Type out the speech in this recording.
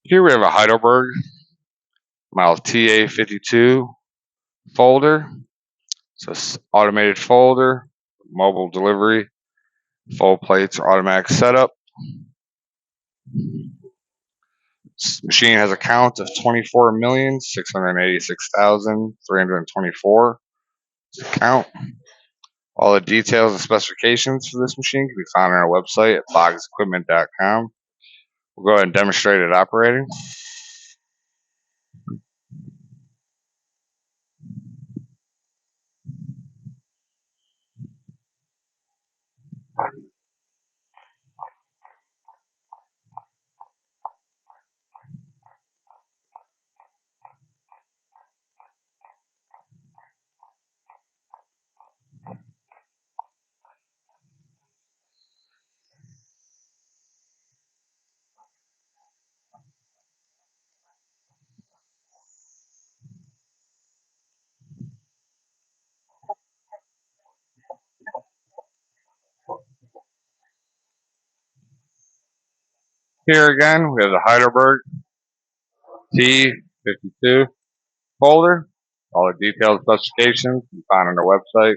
Here we have a Heidelberg model TA52 folder. So it's automated folder, mobile delivery, full plates, automatic setup. This machine has a count of 24,686,324. Count. All the details and specifications for this machine can be found on our website at boggsequipment.com. We'll go ahead and demonstrate it operating. Here again, we have the Heidelberg T52 folder. All the detailed specifications can be found on our website.